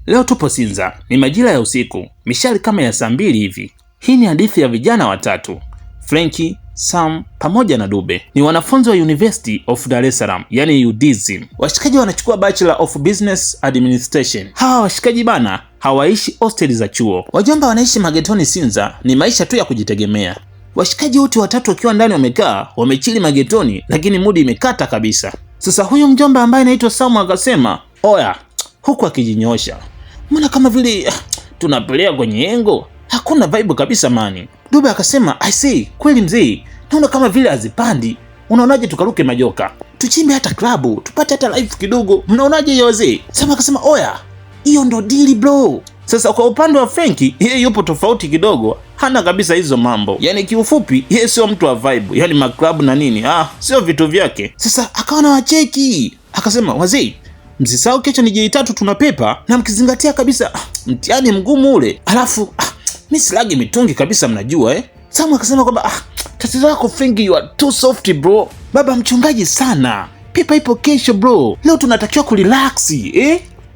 Leo tupo Sinza, ni majira ya usiku, mishali kama ya saa 2 hivi. Hii ni hadithi ya vijana watatu, Frenki, Sam pamoja na Dube. Ni wanafunzi wa University of Dar es Salaam, yani UDSM. Washikaji wanachukua Bachelor of Business Administration. Hawa washikaji bana hawaishi hosteli za chuo. Wajomba wanaishi magetoni Sinza, ni maisha tu ya kujitegemea. Washikaji wote watatu wakiwa ndani wamekaa, wamechili magetoni, lakini mudi imekata kabisa. Sasa huyu mjomba ambaye anaitwa Sam akasema, "Oya," huku akijinyosha, "Mbona kama vile tunapelea kwenye engo? Hakuna vibe kabisa mani." Dube akasema, "I see, kweli mzee. Naona kama vile hazipandi. Unaonaje tukaruke majoka? Tuchimbe hata klabu, tupate hata life kidogo. Mnaonaje hiyo wazee?" Sam akasema, "Oya, hiyo ndo deal bro." Sasa kwa upande wa Frenki, yeye yupo tofauti kidogo, hana kabisa hizo mambo. Yaani kiufupi, yeye sio mtu wa vibe, yaani maklabu na nini, sio vitu vyake. Sasa akawa na wacheki, akasema, "Wazee, msisahau kesho ni J3 tunapepa, na mkizingatia kabisa mtihani mgumu ule. Alafu mimi silagi mitungi kabisa mnajua Sam akasema kwamba tatizo lako Frenki, you are too soft bro. Baba mchungaji sana. Pepa ipo kesho bro. Leo tunatakiwa kurelax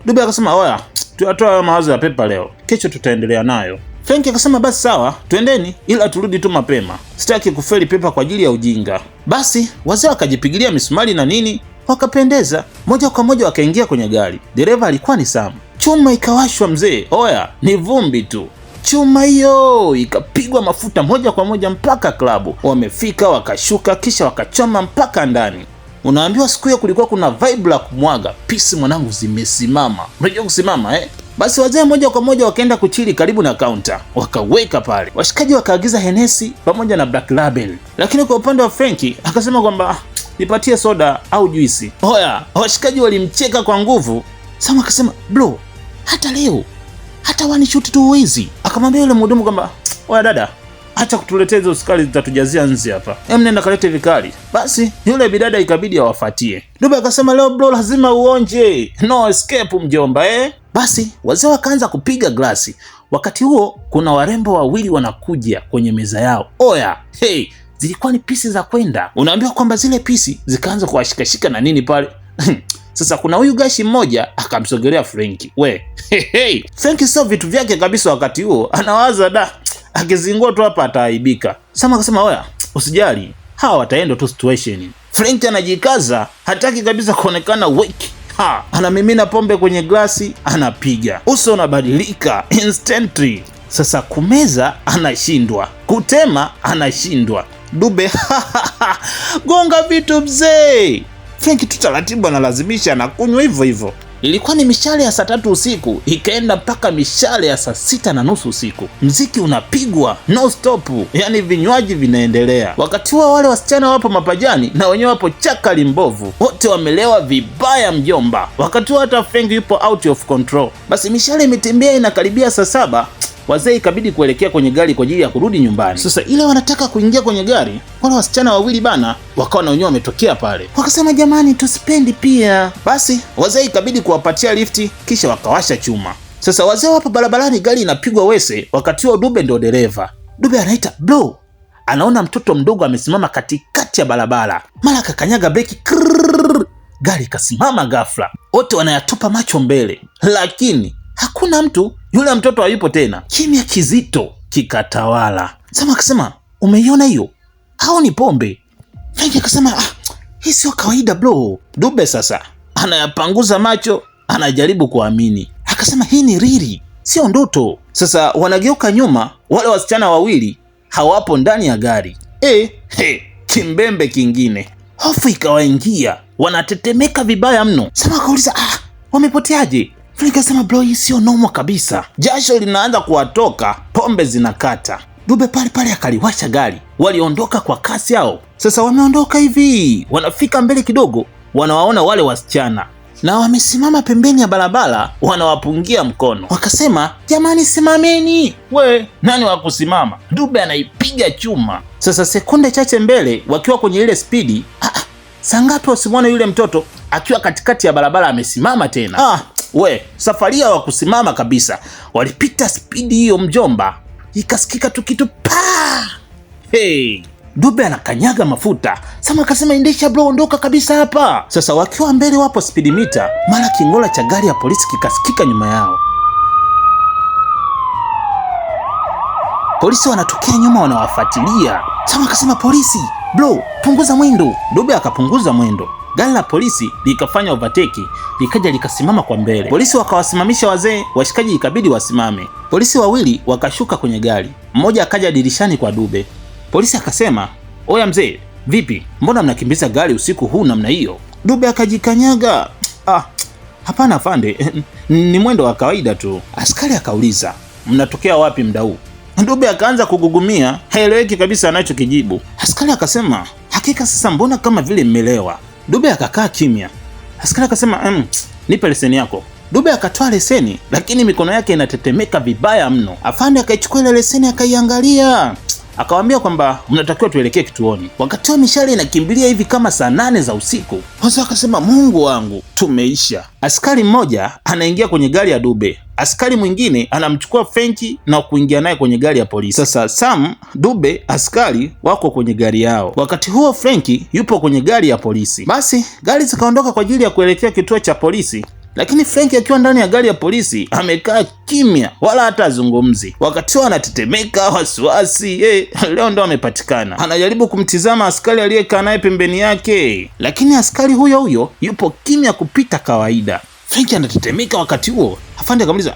Dube akasema, "Oya, tuyatoa mawazo ya pepa leo. Kesho tutaendelea nayo." Frenki akasema, "Basi sawa, twendeni ila turudi tu mapema. Sitaki kufeli pepa kwa ajili ya ujinga." Basi wazee wakajipigilia misumari na nini, wakapendeza. Moja kwa moja wakaingia kwenye gari. Dereva alikuwa ni Sam. Chuma ikawashwa mzee. Oya, ni vumbi tu. Chuma hiyo ikapigwa mafuta moja kwa moja mpaka klabu. Wamefika wakashuka kisha wakachoma mpaka ndani. Unaambiwa siku hiyo kulikuwa kuna vibe la kumwaga. Pisi mwanangu zimesimama. Unajua kusimama Basi wazee moja kwa moja wakaenda kuchili karibu na counter. Wakaweka pale. Washikaji wakaagiza Hennessy pamoja na Black Label. Lakini kwa upande wa Frenki akasema kwamba nipatie soda au juisi. Oya, washikaji walimcheka kwa nguvu. Sam akasema, "Bro, hata leo hata one shot tu uwezi." Akamwambia yule mhudumu kwamba, "Oya dada, acha kutuletea hizo sukari zitatujazia nzi hapa. Nenda kalete vikali." Basi yule bidada ikabidi awafuatie. Dube akasema, "Leo bro lazima uonje. No escape mjomba Basi wazee wakaanza kupiga glasi. Wakati huo kuna warembo wawili wanakuja kwenye meza yao. Oya, zilikuwa ni pisi za kwenda. Unaambiwa kwamba zile pisi zikaanza kuwashikashika na nini pale. Sasa kuna huyu gashi mmoja akamsogelea Frenki. Frenki sio vitu vyake kabisa wakati huo. Anawaza akizingua tu hapa ataaibika. Sama akasema, "Oya, usijali. Hawa wataenda tu situation." Frenki anajikaza, hataki kabisa kuonekana weak. Anamimina pombe kwenye glasi, anapiga. Uso unabadilika instantly. Sasa kumeza anashindwa, kutema anashindwa. Dube gonga vitu mzee. Frenki tu taratibu analazimisha anakunywa hivyo hivyo. Ilikuwa ni mishale ya saa 3 usiku, ikaenda mpaka mishale ya saa 6:30 usiku. Mziki unapigwa no stop, yani vinywaji vinaendelea. Wakati huo wale wasichana wapo mapajani na wenyewe wapo chakali mbovu. Wote wamelewa vibaya mjomba. Wakati huo hata Frenki yupo out of control. Basi mishale imetembea inakaribia saa 7. Wazee ikabidi kuelekea kwenye gari kwa ajili ya kurudi nyumbani. Sasa ile wanataka kuingia kwenye gari, wale wasichana wawili bana wakawa na wenyewe wametokea pale. Wakasema, "Jamani, tusipendi pia." Basi wazee ikabidi kuwapatia lifti kisha wakawasha chuma. Sasa wazee wapo barabarani, gari inapigwa wese. Wakati huo Dube ndo dereva. Dube anaita, "Bro." Anaona mtoto mdogo amesimama katikati ya barabara. Mara kakanyaga breki. Gari kasimama ghafla. Wote wanayatupa macho mbele. Lakini hakuna mtu. Yule mtoto hayupo tena. Kimya kizito kikatawala. Sama akasema, "Umeiona hiyo? Hao ni pombe." Frenki akasema, "Hii sio kawaida bro." Dube sasa anayapanguza macho, anajaribu kuamini. Akasema, "Hii ni riri, sio ndoto." Sasa wanageuka nyuma, wale wasichana wawili hawapo ndani ya gari. Kimbembe kingine. Hofu ikawaingia, wanatetemeka vibaya mno. Sama akauliza, "Wamepoteaje?" Frenki akasema, "Bro, hii sio normal kabisa." Jasho linaanza kuwatoka, pombe zinakata. Dube pale akaliwasha gari. Waliondoka kwa kasi hao. Sasa wameondoka hivi, wanafika mbele kidogo, wanawaona wale wasichana na wamesimama pembeni ya barabara, wanawapungia mkono. Wakasema, "Jamani, simameni." We, nani wa kusimama? Dube anaipiga chuma. Sasa sekunde chache mbele wakiwa kwenye ile spidi, sangapi wasimwone yule mtoto akiwa katikati ya barabara amesimama tena. We, safaria wa kusimama kabisa. Walipita spidi hiyo mjomba, ikasikika tu kitu pa. Dube anakanyaga mafuta. Sama akasema, "Endesha bro, ondoka kabisa hapa." Sasa wakiwa mbele wapo speedometer, mara kingola cha gari ya polisi kikasikika nyuma yao. polisi wanatokea nyuma wanawafuatilia. Sam akasema, polisi bro, punguza mwendo. Dube akapunguza mwendo. Gari la polisi likafanya overtake, likaja likasimama kwa mbele. Polisi wakawasimamisha wazee, washikaji ikabidi wasimame. Polisi wawili wakashuka kwenye gari, mmoja akaja dirishani kwa Dube. Polisi akasema, oya mzee, vipi, mbona mnakimbiza gari usiku huu namna hiyo? Dube akajikanyaga, hapana afande, ni mwendo wa kawaida tu. Askari akauliza, mnatokea wapi mda huu? Dube akaanza kugugumia, haeleweki kabisa anachokijibu. Askari akasema, hakika sasa mbona kama vile mmelewa. Dube akakaa kimya. Askari akasema, nipe leseni yako. Dube akatoa leseni, lakini mikono yake inatetemeka vibaya mno. Afande akaichukua ile leseni akaiangalia, akawaambia kwamba mnatakiwa tuelekee kituoni. Wakati wa mishale inakimbilia hivi kama saa 8 za usiku. Wazee akasema, Mungu wangu, tumeisha. Askari mmoja anaingia kwenye gari ya Dube, askari mwingine anamchukua Frenki na kuingia naye kwenye gari ya polisi. Sasa Sam, Dube, askari wako kwenye gari yao. Wakati huo Frenki yupo kwenye gari ya polisi. Basi gari zikaondoka kwa ajili ya kuelekea kituo cha polisi. Lakini Frenki akiwa ndani ya gari ya polisi amekaa kimya, wala hata azungumzi. Wakati huo anatetemeka, wasiwasi, leo ndo amepatikana. Anajaribu kumtizama askari aliyekaa naye pembeni yake, lakini askari huyo huyo yupo kimya kupita kawaida. Frenki anatetemeka. Wakati huo afande akamuuliza,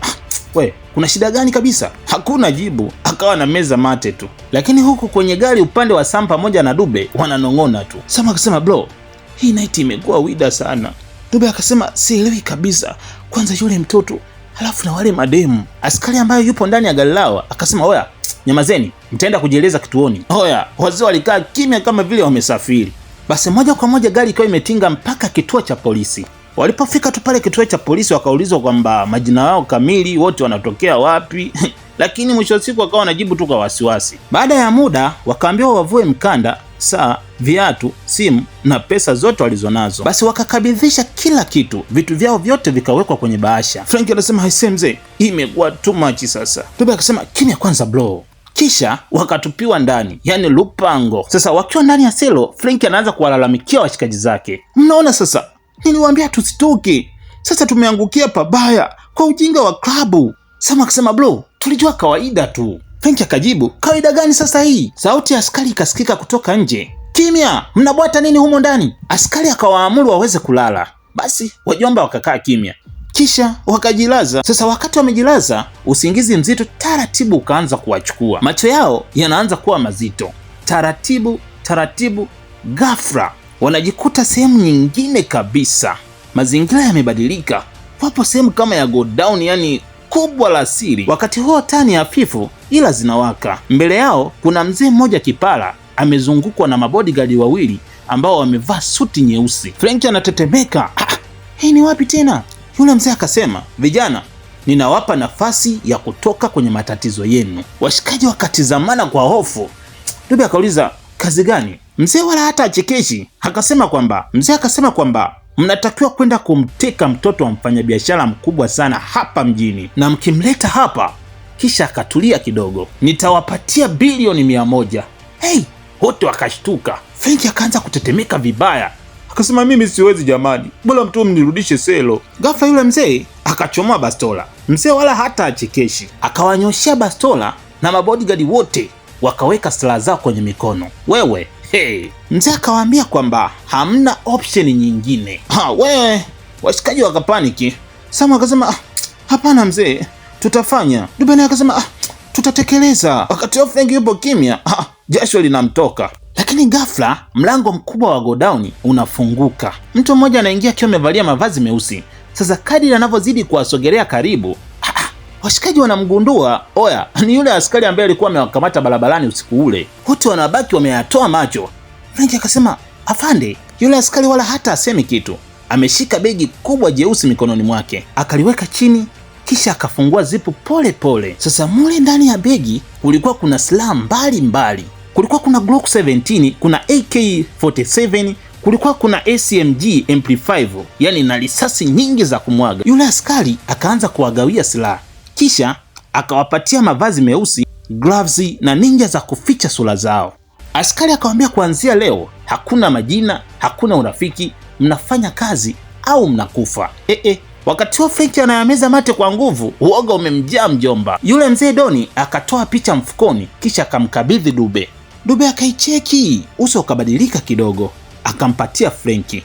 we, kuna shida gani kabisa? Hakuna jibu, akawa na meza mate tu. Lakini huku kwenye gari upande wa Sam pamoja na Dube wananong'ona tu. Sam akasema, bro, hii night imekuwa wida sana. Dube akasema, sielewi kabisa, kwanza yule mtoto, halafu na wale mademu. Askari ambayo yupo ndani ya gari lao akasema, oya, nyamazeni, mtaenda kujieleza kituoni. Oya, wazee walikaa kimya kama vile wamesafiri. Basi moja kwa moja gari ikawa imetinga mpaka kituo cha polisi. Walipofika tu pale kituo cha polisi wakaulizwa kwamba majina yao kamili, wote wanatokea wapi. Lakini mwisho wa siku wakawa wanajibu tu kwa wasiwasi. Baada ya muda wakaambiwa wavue mkanda, saa, viatu, simu na pesa zote walizonazo. Basi wakakabidhisha kila kitu, vitu vyao vyote vikawekwa kwenye bahasha. Frank anasema, haise mzee, hii imekuwa too much sasa. Dube akasema, kimya kwanza bro. Kisha wakatupiwa ndani, yani lupango. Sasa wakiwa ndani ya selo, Frank anaanza kuwalalamikia washikaji zake. Mnaona sasa, niliwaambia tusitoke, sasa tumeangukia pabaya kwa ujinga wa klabu. Sam akasema, bro, tulijua kawaida tu. Frank akajibu, kawaida gani sasa hii? Sauti ya askari ikasikika kutoka nje, kimya, mnabwata nini humo ndani? Askari akawaamuru waweze kulala. Basi wajomba wakakaa kimya, kisha wakajilaza. Sasa wakati wamejilaza, usingizi mzito taratibu ukaanza kuwachukua. Macho yao yanaanza kuwa mazito taratibu taratibu. Ghafla wanajikuta sehemu nyingine kabisa. Mazingira yamebadilika, wapo sehemu kama ya go down, yani kubwa la siri. Wakati huo tani hafifu ila zinawaka. Mbele yao kuna mzee mmoja kipara, amezungukwa na mabodyguard wawili ambao wamevaa suti nyeusi. Frank anatetemeka, hii ni wapi tena? Yule mzee akasema, vijana, ninawapa nafasi ya kutoka kwenye matatizo yenu. Washikaji wakatizamana kwa hofu. Dube akauliza, kazi gani? Mzee wala hata achekeshi mzee akasema kwamba mnatakiwa kwenda kumteka mtoto wa mfanyabiashara mkubwa sana hapa mjini, na mkimleta hapa, kisha akatulia kidogo, nitawapatia bilioni 100. Wote wakashtuka. Frank akaanza kutetemeka vibaya, akasema, mimi siwezi jamani, bora mtu mnirudishe selo. Ghafla yule mzee akachomoa bastola. Mzee wala hata achekeshi, akawanyoshia bastola na mabodyguard wote wakaweka silaha zao kwenye mikono. Wewe mzee akawaambia kwamba hamna option nyingine. Wewe, washikaji wakapaniki. Sam akasema, hapana mzee, tutafanya. Dube naye akasema, tutatekeleza. Wakati Frank yupo kimya, jasho linamtoka. Lakini ghafla mlango mkubwa wa godown unafunguka. Mtu mmoja anaingia akiwa amevalia mavazi meusi. Sasa kadri anavyozidi kuwasogelea karibu, washikaji wanamgundua, oya, ni yule askari ambaye alikuwa amewakamata barabarani usiku ule. Wote wanabaki wameyatoa macho. Frank akasema, afande, yule askari wala hata asemi kitu. Ameshika begi kubwa jeusi mikononi mwake, akaliweka chini, kisha akafungua zipu pole pole. Sasa mule ndani ya begi kulikuwa kuna silaha mbalimbali. Kulikuwa kuna Glock 17, kuna AK-47, kulikuwa kuna SMG MP5, yani na risasi nyingi za kumwaga. Yule askari akaanza kuwagawia silaha, kisha akawapatia mavazi meusi, gloves na ninja za kuficha sura zao. Askari akamwambia, kuanzia leo hakuna majina, hakuna urafiki, mnafanya kazi au mnakufa. Wakati huo Frenki anayameza mate kwa nguvu, uoga umemjaa mjomba. Yule mzee Doni akatoa picha mfukoni kisha akamkabidhi Dube. Dube akaicheki, uso ukabadilika kidogo, akampatia Frenki.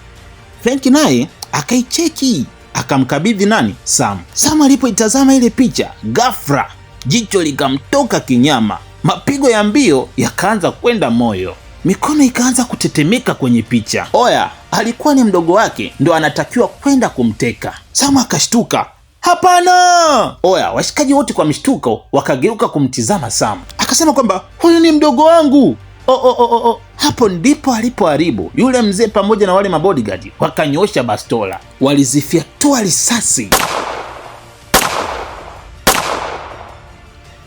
Frenki naye akaicheki, akamkabidhi nani? Sam. Sam alipoitazama ile picha, ghafla jicho likamtoka kinyama, mapigo ya mbio yakaanza kwenda moyo, mikono ikaanza kutetemeka kwenye picha. Oya, alikuwa ni mdogo wake, ndo anatakiwa kwenda kumteka. Sam akashtuka, hapana! Oya, washikaji wote kwa mshtuko wakageuka kumtizama Sam. Akasema kwamba huyu ni mdogo wangu. Hapo ndipo alipoharibu. Yule mzee pamoja na wale mabodyguard wakanyosha bastola, walizifyatua risasi.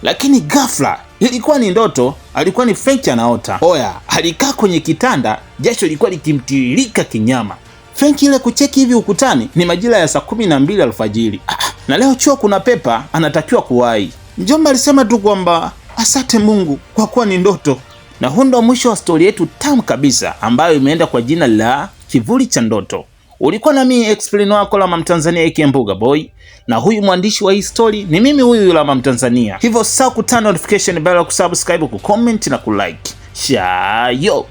Lakini ghafla ilikuwa ni ndoto, alikuwa ni Frenki anaota. Oya, alikaa kwenye kitanda, jasho lilikuwa likimtiririka kinyama. Frenki ile kucheki hivi ukutani ni majira ya saa 12 alfajiri. Na leo chuo kuna pepa, anatakiwa kuwahi. Mjomba alisema tu kwamba asante Mungu kwa kuwa ni ndoto. Na huu ndo mwisho wa stori yetu tamu kabisa ambayo imeenda kwa jina la Kivuli cha Ndoto. Ulikuwa na mimi explain wako Lama Mtanzania aka Mbuga Boy, na huyu mwandishi wa hii story ni mimi huyu Lama Mtanzania. Hivyo sasa kutana notification bell, kusubscribe, kucomment na kulike. Shayo.